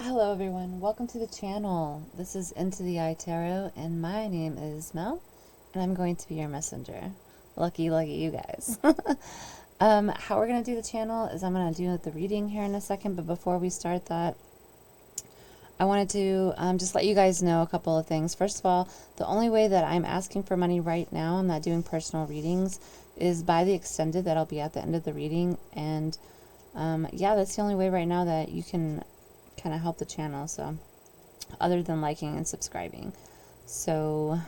Hello everyone, welcome to the channel. This is Into the Eye Tarot and my name is Mel and I'm going to be your messenger. Lucky you guys. How we're going to do the channel is I'm going to do the reading here in a second, but before we start that, I wanted to just let you guys know a couple of things. First of all, the only way that I'm asking for money right now, I'm not doing personal readings, is by the extended that'll be at the end of the reading. And yeah, that's the only way right now that you can kind of help the channel, so other than liking and subscribing. So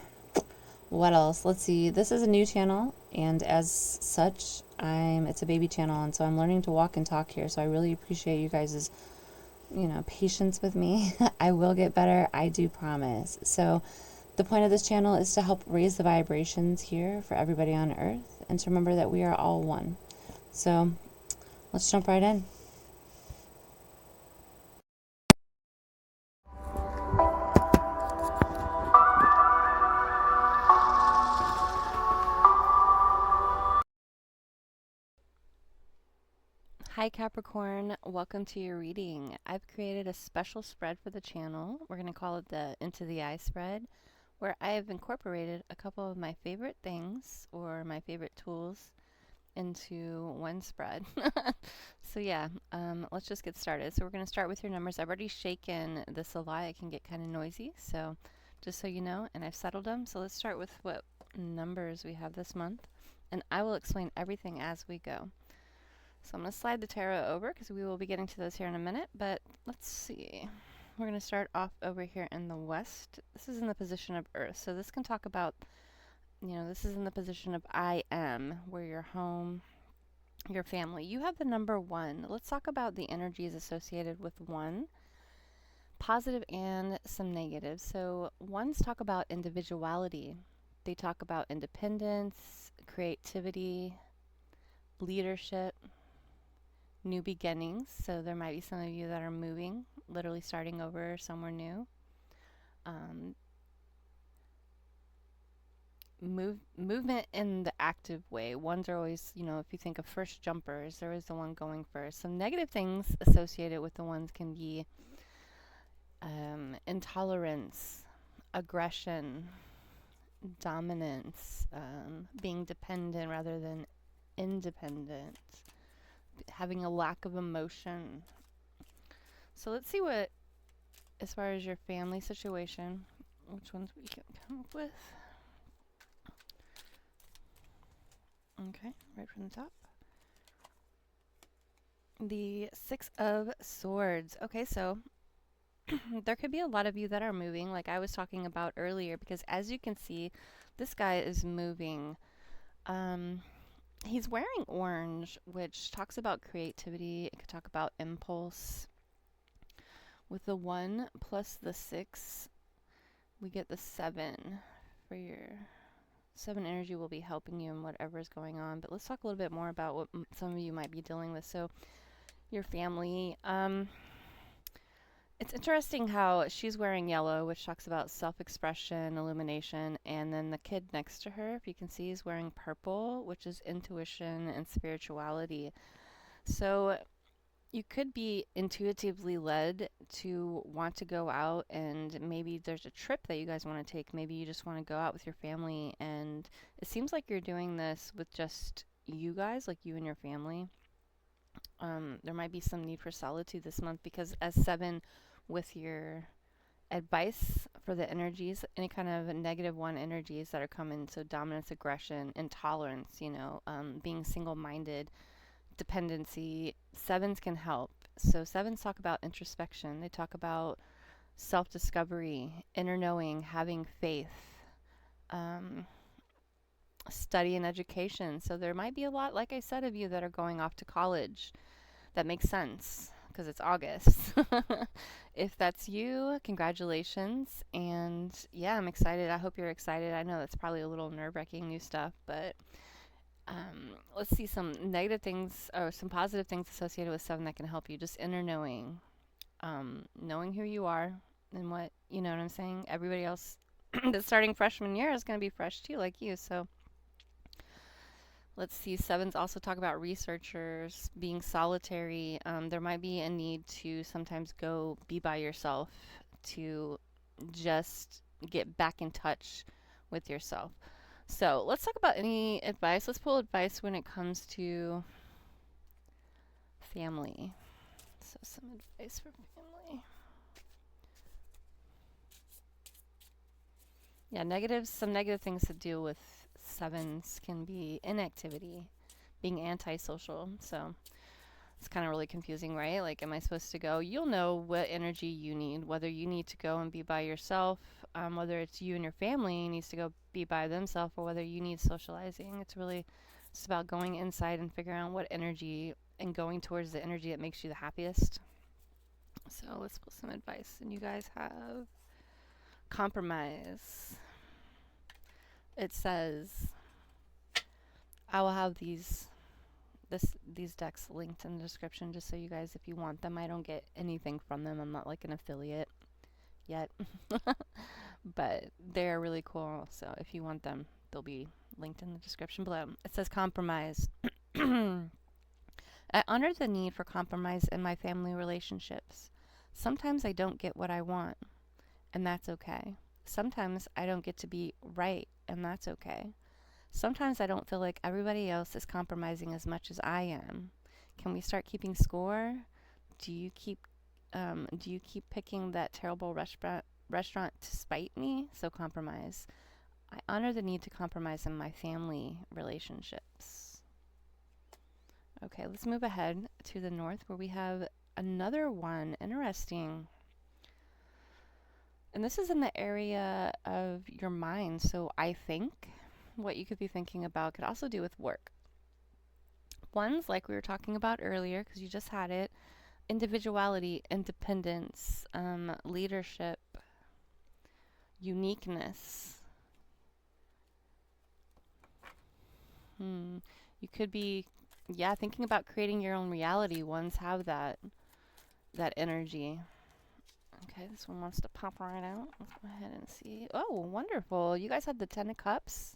what else? Let's see. This is a new channel, and as such, it's a baby channel, and so I'm learning to walk and talk here. So I really appreciate you guys' patience with me. I will get better, I do promise. So the point of this channel is to help raise the vibrations here for everybody on earth and to remember that we are all one. So let's jump right in. Hi Capricorn, welcome to your reading. I've created a special spread for the channel. We're going to call it the Into the Eye spread, where I have incorporated a couple of my favorite things or my favorite tools into one spread. So yeah, let's just get started. So we're going to start with your numbers. I've already shaken this a lot. It can get kind of noisy, so just so you know, and I've settled them. So let's start with what numbers we have this month, and I will explain everything as we go. So I'm going to slide the tarot over because we will be getting to those here in a minute, but let's see. We're going to start off over here in the west. This is in the position of Earth, so this can talk about, this is in the position of I am, where your home, your family. You have the number 1. Let's talk about the energies associated with 1, positive and some negatives. So 1s talk about individuality. They talk about independence, creativity, leadership, new beginnings. So there might be some of you that are moving, literally starting over somewhere new. Movement in the active way. Ones are always, if you think of first jumpers, there is the one going first. Some negative things associated with the ones can be intolerance, aggression, dominance, being dependent rather than independent, having a lack of emotion. So let's see what, as far as your family situation, which ones we can come up with. Okay, right from the top. The 6 of Swords. Okay, so there could be a lot of you that are moving, like I was talking about earlier, because as you can see, this guy is moving. He's wearing orange, which talks about creativity. It could talk about impulse. With the 1 plus the 6, we get the 7 for your 7 energy will be helping you in whatever is going on. But let's talk a little bit more about what some of you might be dealing with. So your family, it's interesting how she's wearing yellow, which talks about self-expression, illumination, and then the kid next to her, if you can see, is wearing purple, which is intuition and spirituality. So you could be intuitively led to want to go out, and maybe there's a trip that you guys want to take. Maybe you just want to go out with your family, and it seems like you're doing this with just you guys, like you and your family. There might be some need for solitude this month because as 7 with your advice for the energies, any kind of negative 1 energies that are coming, so dominance, aggression, intolerance, being single-minded, dependency, 7s can help. So 7s talk about introspection. They talk about self-discovery, inner knowing, having faith, study and education. So there might be a lot, like I said, of you that are going off to college. That makes sense because it's August. If that's you, congratulations. And yeah, I'm excited. I hope you're excited. I know that's probably a little nerve-wracking new stuff, but let's see some negative things or some positive things associated with 7 that can help you. Just inner knowing, knowing who you are and what, you know what I'm saying? Everybody else that's starting freshman year is going to be fresh too, like you. So Let's see, sevens also talk about researchers being solitary. There might be a need to sometimes go be by yourself to just get back in touch with yourself. So let's talk about any advice. Let's pull advice when it comes to family. So some advice for family. Yeah, negatives, some negative things to deal with sevens can be inactivity, being antisocial. So it's kind of really confusing, right? Like, am I supposed to go? You'll know what energy you need, whether you need to go and be by yourself, whether it's you and your family needs to go be by themselves, or whether you need socializing. It's really just about going inside and figuring out what energy and going towards the energy that makes you the happiest. So let's pull some advice. And you guys have compromise. It says, I will have these decks linked in the description just so you guys, if you want them, I don't get anything from them. I'm not like an affiliate yet. But they're really cool. So if you want them, they'll be linked in the description below. It says compromise. I honor the need for compromise in my family relationships. Sometimes I don't get what I want, and that's okay. Sometimes I don't get to be right, and that's okay. Sometimes I don't feel like everybody else is compromising as much as I am. Can we start keeping score? Do you keep picking that terrible restaurant to spite me? So compromise. I honor the need to compromise in my family relationships. Okay, let's move ahead to the north where we have another one. Interesting. And this is in the area of your mind. So I think what you could be thinking about could also do with work. One's like we were talking about earlier, because you just had it, individuality, independence, leadership, uniqueness. You could be, yeah, thinking about creating your own reality. Ones have that energy. Okay, this one wants to pop right out. Let's go ahead and see. Oh, wonderful. You guys had the Ten of Cups,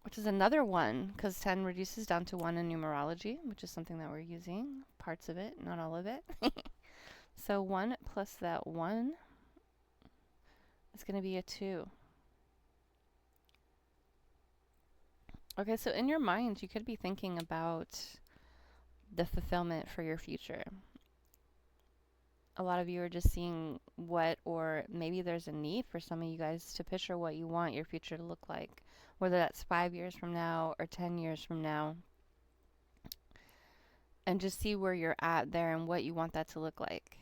which is another one, because 10 reduces down to 1 in numerology, which is something that we're using. Parts of it, not all of it. So 1 plus that 1 is going to be a 2. Okay, so in your mind, you could be thinking about the fulfillment for your future. A lot of you are just seeing what, or maybe there's a need for some of you guys to picture what you want your future to look like, whether that's 5 years from now or 10 years from now, and just see where you're at there and what you want that to look like.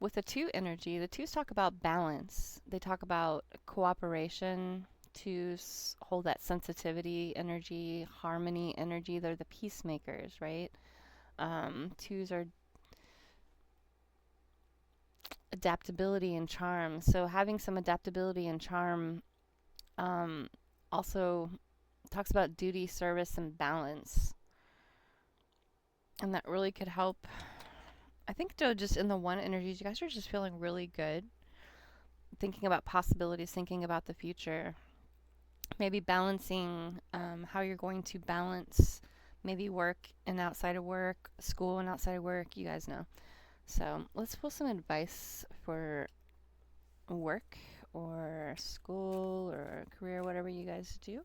With the 2 energy, the 2s talk about balance. They talk about cooperation. 2s hold that sensitivity energy, harmony energy. They're the peacemakers, right? 2s are adaptability and charm. So having some adaptability and charm also talks about duty, service, and balance. And that really could help. I think, Joe, just in the 1 energies, you guys are just feeling really good. Thinking about possibilities, thinking about the future. Maybe balancing how you're going to balance maybe work and outside of work, school and outside of work, you guys know. So let's pull some advice for work or school or career, whatever you guys do.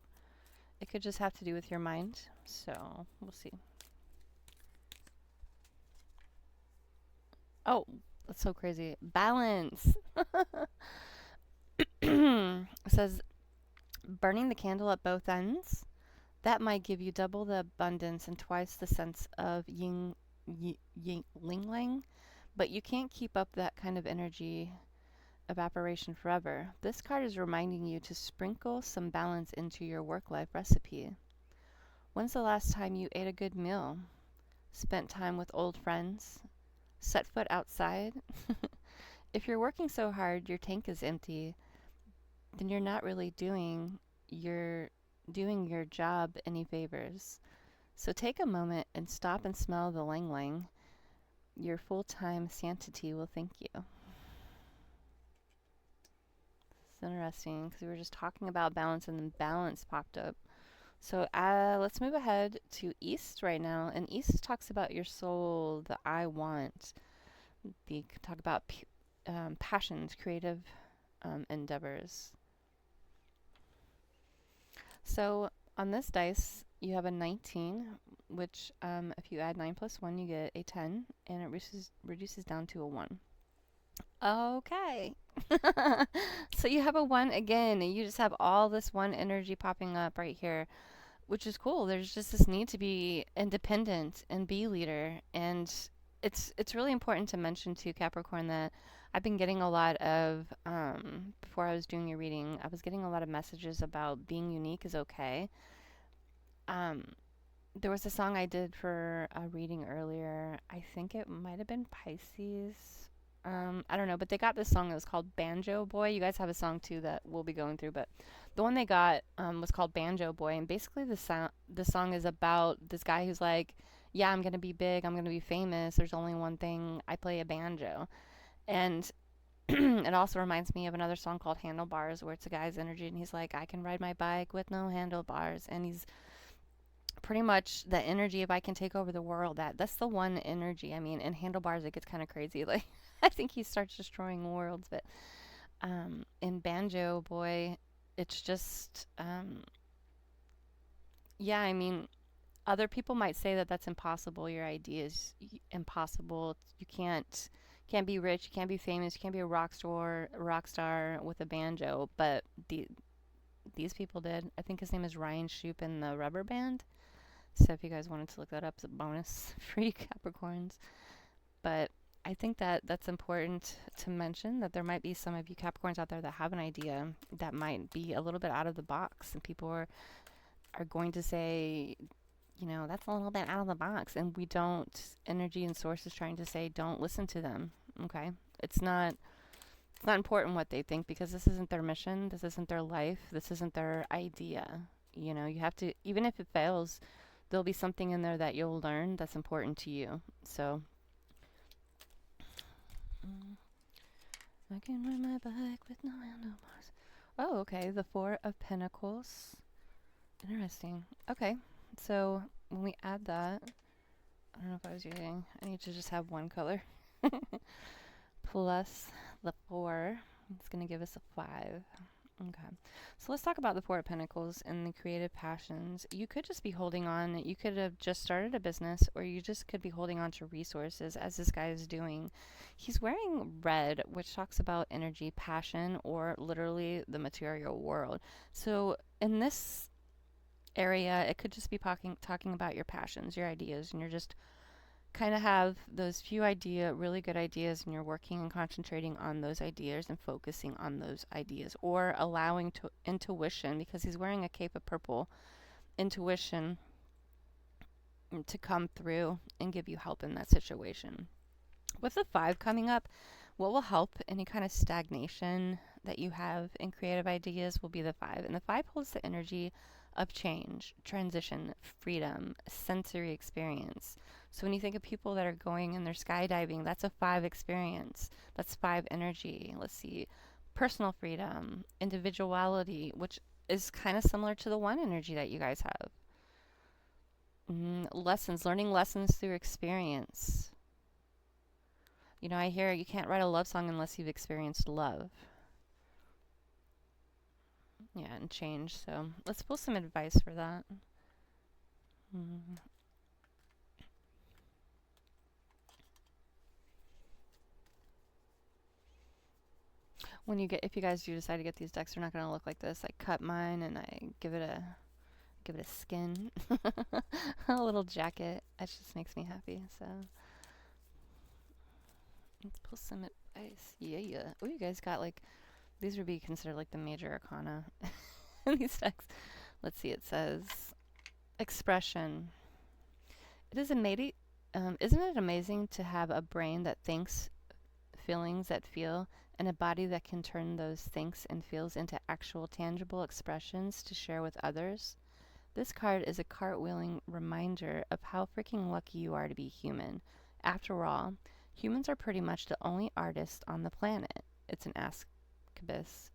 It could just have to do with your mind. So we'll see. Oh, that's so crazy. Balance. It says, burning the candle at both ends. That might give you double the abundance and twice the sense of yin ling lang. But you can't keep up that kind of energy evaporation forever. This card is reminding you to sprinkle some balance into your work-life recipe. When's the last time you ate a good meal? Spent time with old friends? Set foot outside? If you're working so hard your tank is empty, then you're not really doing your job any favors. So take a moment and stop and smell the lang lang. Your full-time sanctity will thank you. It's interesting because we were just talking about balance and then balance popped up. So let's move ahead to East right now. And East talks about your soul, the I want. They talk about passions, creative endeavors. So on this dice, you have a 19, which if you add 9 plus 1, you get a 10, and it reduces down to a 1. Okay. So you have a 1 again, and you just have all this 1 energy popping up right here, which is cool. There's just this need to be independent and be leader, and it's really important to mention to Capricorn that I've been getting a lot of before I was doing your reading, I was getting a lot of messages about being unique is okay. Um, there was a song I did for a reading earlier. I think it might have been Pisces. I don't know, but they got this song that was called Banjo Boy. You guys have a song too that we'll be going through, but the one they got was called Banjo Boy, and basically the song is about this guy who's like, yeah, I'm gonna be big, I'm gonna be famous. There's only one thing, I play a banjo, and it also reminds me of another song called Handlebars, where it's a guy's energy, and he's like, I can ride my bike with no handlebars, and he's pretty much the energy if I can take over the world. That's the one energy. I mean, in Handlebars it gets kind of crazy. Like I think he starts destroying worlds, but in Banjo Boy, it's just yeah. I mean, other people might say that that's impossible. Your idea is impossible. You can't be rich. You can't be famous. You can't be a rock star with a banjo. But these people did. I think his name is Ryan Shoup in the Rubber Band. So if you guys wanted to look that up, it's a bonus for you Capricorns. But I think that that's important to mention, that there might be some of you Capricorns out there that have an idea that might be a little bit out of the box, and people are going to say, you know, that's a little bit out of the box, and we don't. Energy and source is trying to say, don't listen to them. Okay, it's not important what they think, because this isn't their mission, this isn't their life, this isn't their idea. You know, you have to, even if it fails, there'll be something in there that you'll learn that's important to you. So I can ride my bike with no handlebars. Oh, okay. The Four of Pentacles. Interesting. Okay. So when we add that, I don't know if I was using, I need to just have one color. Plus the 4. It's going to give us a 5. Okay. So let's talk about the Four of Pentacles and the creative passions. You could just be holding on. You could have just started a business, or you just could be holding on to resources, as this guy is doing. He's wearing red, which talks about energy, passion, or literally the material world. So in this area, it could just be talking about your passions, your ideas, and you're just kind of have those few really good ideas, and you're working and concentrating on those ideas and focusing on those ideas, or allowing intuition, because he's wearing a cape of purple, intuition to come through and give you help in that situation. With the 5 coming up, what will help any kind of stagnation that you have in creative ideas will be the 5. And the 5 holds the energy of change, transition, freedom, sensory experience. So when you think of people that are going and they're skydiving, that's a 5 experience. That's 5 energy. Let's see. Personal freedom, individuality, which is kind of similar to the 1 energy that you guys have. Learning lessons through experience. You know, I hear you can't write a love song unless you've experienced love. Yeah, and change. So let's pull some advice for that. If you guys do decide to get these decks, they're not going to look like this. I cut mine and I give it a skin, a little jacket. That just makes me happy. So let's pull some advice. Yeah. Oh, you guys got like, these would be considered like the major arcana in these decks. Let's see. It says expression. Isn't it amazing to have a brain that thinks, feelings that feel, and a body that can turn those thinks and feels into actual tangible expressions to share with others? This card is a cartwheeling reminder of how freaking lucky you are to be human. After all, humans are pretty much the only artists on the planet. It's an askabis.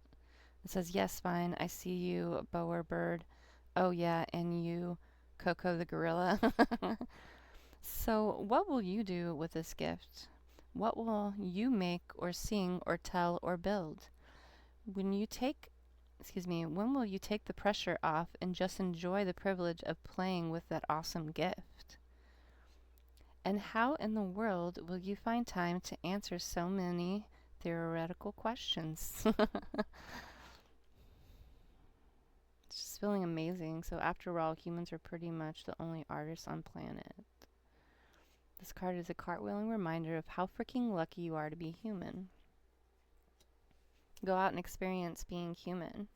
It says, yes, fine. I see you, Boer bird. Oh, yeah, and you, Coco the gorilla. So, what will you do with this gift? What will you make or sing or tell or build? When you take, when will you take the pressure off and just enjoy the privilege of playing with that awesome gift? And how in the world will you find time to answer so many theoretical questions? It's just feeling amazing. So, after all, humans are pretty much the only artists on planet. This card is a cartwheeling reminder of how freaking lucky you are to be human. Go out and experience being human.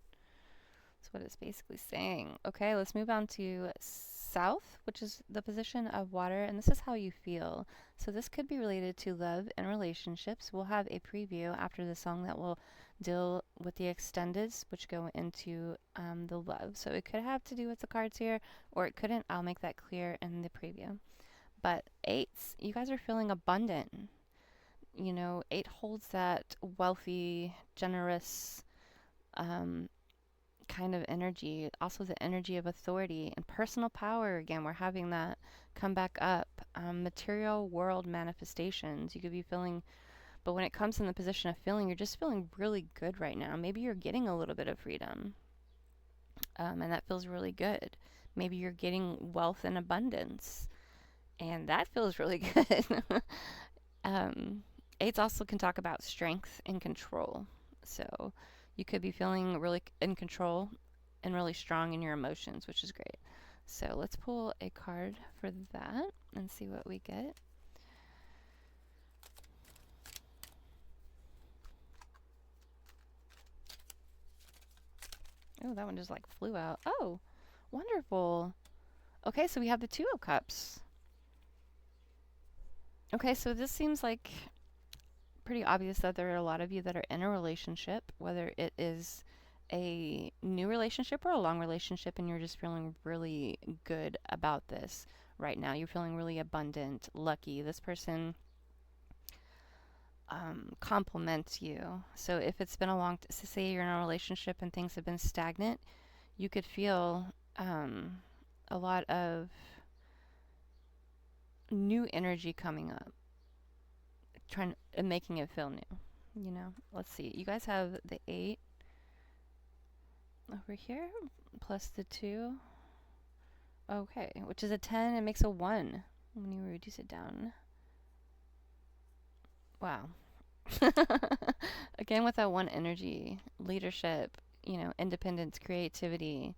That's what it's basically saying. Okay, let's move on to South, which is the position of water, and this is how you feel. So this could be related to love and relationships. We'll have a preview after the song that will deal with the extendeds, which go into the love. So it could have to do with the cards here, or it couldn't. I'll make that clear in the preview. But eights, you guys are feeling abundant. You know, eight holds that wealthy, generous, kind of energy, also the energy of authority and personal power. Again, we're having that come back up. Material world manifestations. You could be feeling, but when it comes in the position of feeling, you're just feeling really good right now. Maybe you're getting a little bit of freedom, and that feels really good. Maybe you're getting wealth and abundance, and that feels really good. Eights also can talk about strength and control. So you could be feeling really in control and really strong in your emotions, which is great. So let's pull a card for that and see what we get. Oh, that one just like flew out. Oh, wonderful. Okay, so we have the Two of Cups. Okay, so this seems like pretty obvious that there are a lot of you that are in a relationship, whether it is a new relationship or a long relationship, and you're just feeling really good about this right now. You're feeling really abundant, lucky. This person compliments you. So if it's been a long, say you're in a relationship and things have been stagnant, you could feel a lot of new energy coming up, trying and making it feel new. You know, let's see. You guys have the 8 over here plus the 2. Okay, which is a 10. It makes a 1 when you reduce it down. Wow. Again, with that 1 energy, leadership, you know, independence, creativity,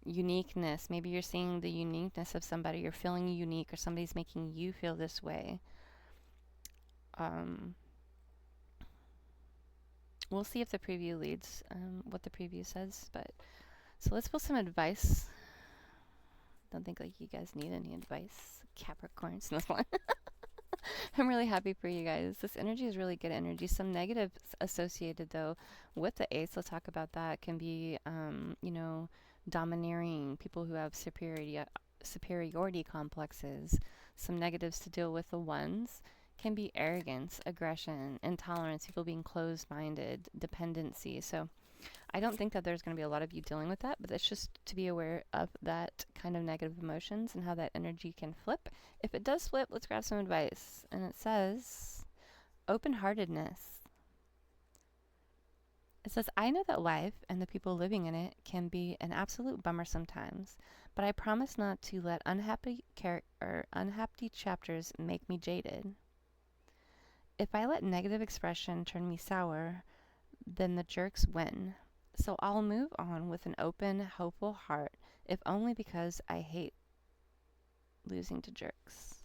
uniqueness. Maybe you're seeing the uniqueness of somebody. You're feeling unique, or somebody's making you feel this way. We'll see if the preview leads what the preview says. But so let's pull some advice. Don't think like you guys need any advice, Capricorns. This one. I'm really happy for you guys. This energy is really good energy. Some negatives associated though with the eights. Let's talk about that. Can be, you know, domineering, people who have superiority complexes. Some negatives to deal with the ones can be arrogance, aggression, intolerance, people being closed-minded, dependency. So I don't think that there's going to be a lot of you dealing with that, but it's just to be aware of that kind of negative emotions and how that energy can flip. If it does flip, let's grab some advice. And it says, open-heartedness. It says, I know that life and the people living in it can be an absolute bummer sometimes, but I promise not to let unhappy chapters make me jaded. If I let negative expression turn me sour, then the jerks win. So I'll move on with an open, hopeful heart, if only because I hate losing to jerks.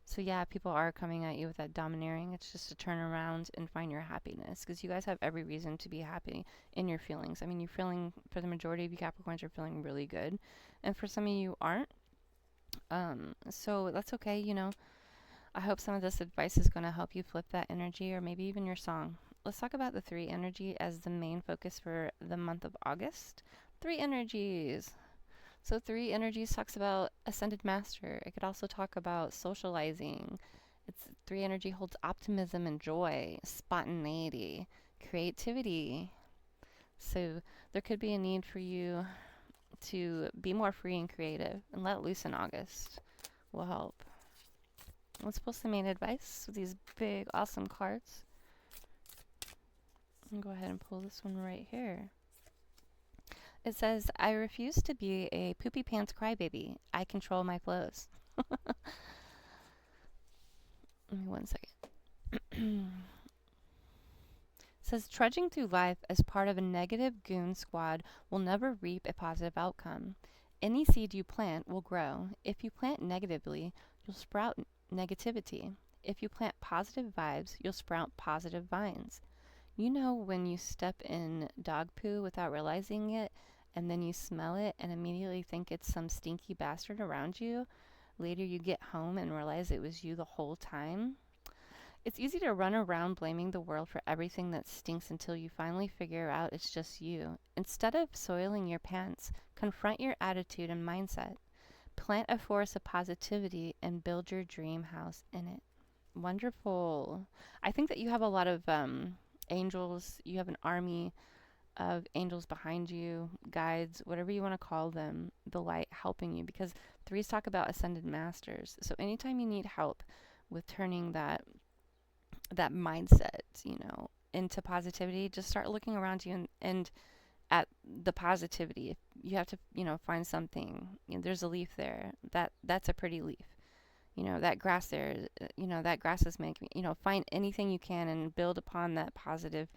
So yeah, people are coming at you with that domineering. It's just to turn around and find your happiness, because you guys have every reason to be happy in your feelings. I mean, you're feeling, for the majority of you Capricorns, you're feeling really good. And for some of you aren't. So that's okay, you know. I hope some of this advice is going to help you flip that energy, or maybe even your song. Let's talk about the 3 energy as the main focus for the month of August. 3 energies. So 3 energies talks about ascended master. It could also talk about socializing. It's 3 energy holds optimism and joy, spontaneity. It creativity. So there could be a need for you to be more free and creative, and let loose in August will help. Let's pull some main advice with these big, awesome cards. Go ahead and pull this one right here. It says, I refuse to be a poopy pants crybaby. I control my flows. Give me one second. It says, trudging through life as part of a negative goon squad will never reap a positive outcome. Any seed you plant will grow. If you plant negatively, you'll sprout negativity. If you plant positive vibes, you'll sprout positive vines. You know when you step in dog poo without realizing it, and then you smell it and immediately think it's some stinky bastard around you? Later you get home and realize it was you the whole time? It's easy to run around blaming the world for everything that stinks until you finally figure out it's just you. Instead of soiling your pants, confront your attitude and mindset. Plant a forest of positivity and build your dream house in it. Wonderful. I think that you have a lot of angels. You have an army of angels behind you, guides, whatever you want to call them, the light helping you, because threes talk about ascended masters. So anytime you need help with turning that mindset, into positivity, just start looking around you and at the positivity. If you have to, find something, there's a leaf there. That's a pretty leaf. That grass there, that grass is making, find anything you can and build upon that positive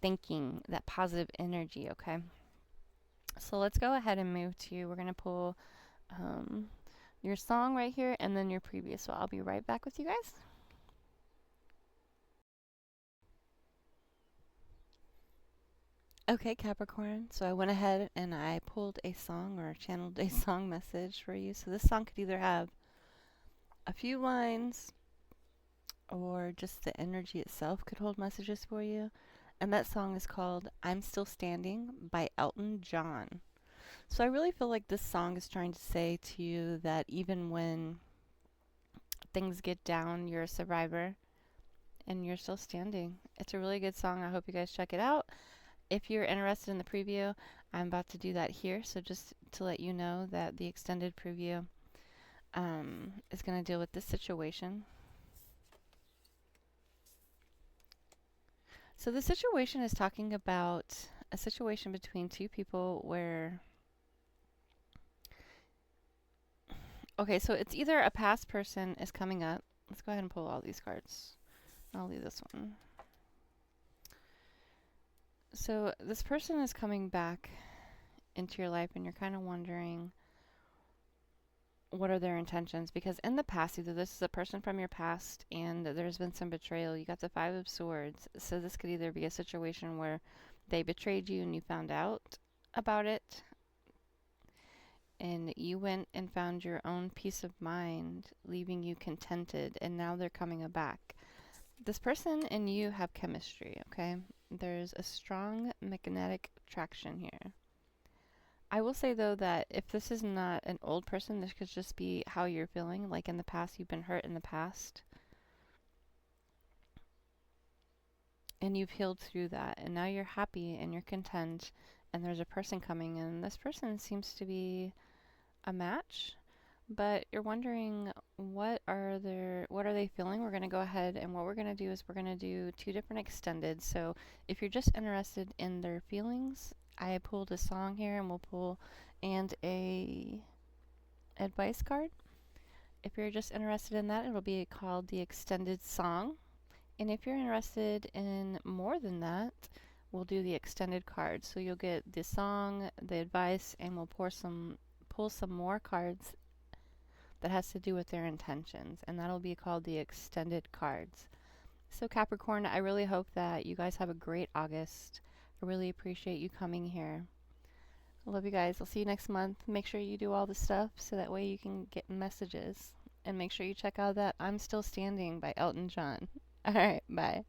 thinking, that positive energy, okay? So let's go ahead and move to, we're going to pull your song right here and then your previous. So I'll be right back with you guys. Okay, Capricorn, so I went ahead and I pulled a song or channeled a song message for you. So this song could either have a few lines or just the energy itself could hold messages for you. And that song is called I'm Still Standing by Elton John. So I really feel like this song is trying to say to you that even when things get down, you're a survivor and you're still standing. It's a really good song. I hope you guys check it out. If you're interested in the preview, I'm about to do that here. So just to let you know that the extended preview is going to deal with this situation. So the situation is talking about a situation between two people where, okay, so it's either a past person is coming up. Let's go ahead and pull all these cards. I'll leave this one. So this person is coming back into your life and you're kind of wondering what are their intentions, because in the past, either this is a person from your past and there's been some betrayal. You got the Five of Swords. So this could either be a situation where they betrayed you and you found out about it and you went and found your own peace of mind, leaving you contented, and now they're coming back. This person and you have chemistry, okay? There's a strong magnetic attraction here. I will say, though, that if this is not an old person, this could just be how you're feeling. Like in the past, you've been hurt in the past. And you've healed through that. And now you're happy and you're content. And there's a person coming in. This person seems to be a match. But you're wondering, what are they feeling? We're going to go ahead, and what we're going to do is we're going to do two different extended. So if you're just interested in their feelings, I pulled a song here, and we'll pull and a advice card. If you're just interested in that, it'll be called the extended song. And if you're interested in more than that, we'll do the extended card. So you'll get the song, the advice, and we'll pull some more cards that has to do with their intentions, and that'll be called the extended cards. So Capricorn, I really hope that you guys have a great August. I really appreciate you coming here. I love you guys. I'll see you next month. Make sure you do all the stuff so that way you can get messages. And make sure you check out that I'm Still Standing by Elton John. All right, bye.